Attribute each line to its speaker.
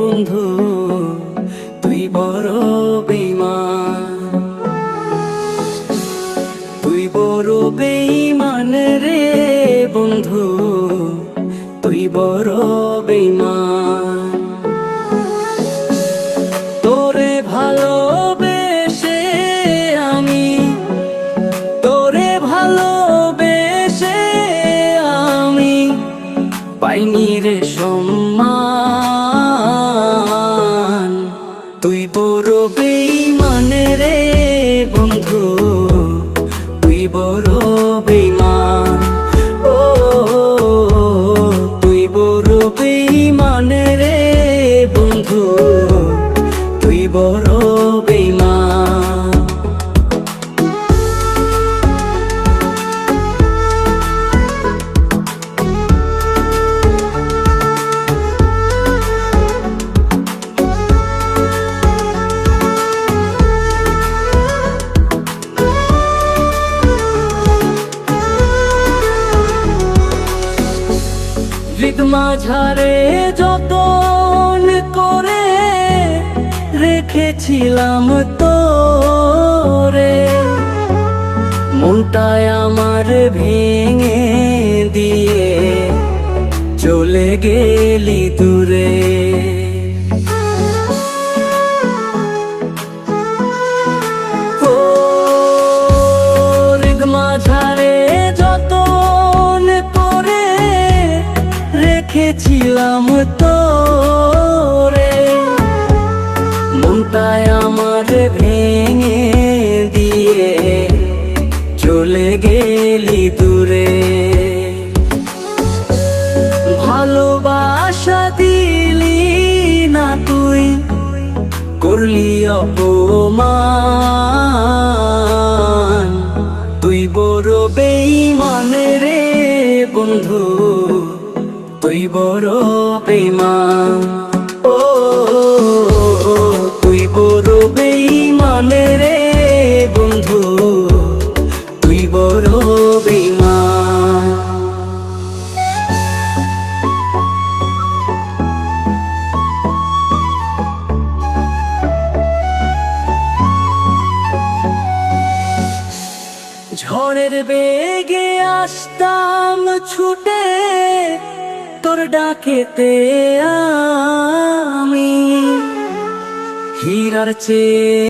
Speaker 1: বন্ধু তুই বড় বেঈমান, তুই বড় বেঈমান রে বন্ধু, তুই বড় বেঈমান। তোরে ভালোবেসে আমি, তোরে ভালোবেসে আমি পাইনি রে সম্মান। তুই বড় বেঈমান রে বন্ধু, তুই বড় বেঈমান। ও তুই বড় বেঈমান রে বন্ধু, তুই বড় বেঈমান। হৃদ মাঝারে যতন করে রেখেছিলাম তোরে, মনটায় আমার ভেঙে দিয়ে চলে গেলি দূরে। ও হৃদ মাঝারে যতন করে রেখেছিলাম তোরে, মনটায় আমার ভেঙে দিয়ে চলে গেলি দূরে। ভালোবাসা দিলি না তুই, করলি অপমান। তুই বড় বেঈমান রে বন্ধু, তুই বড় বেঈমান। ও তুই বড় বেঈমান রে বন্ধু, তুই বড় বেঈমান। ঝড়ের বেগে আসতাম ছুটে তোর ডাকেতে আমি, হীরার চেয়ে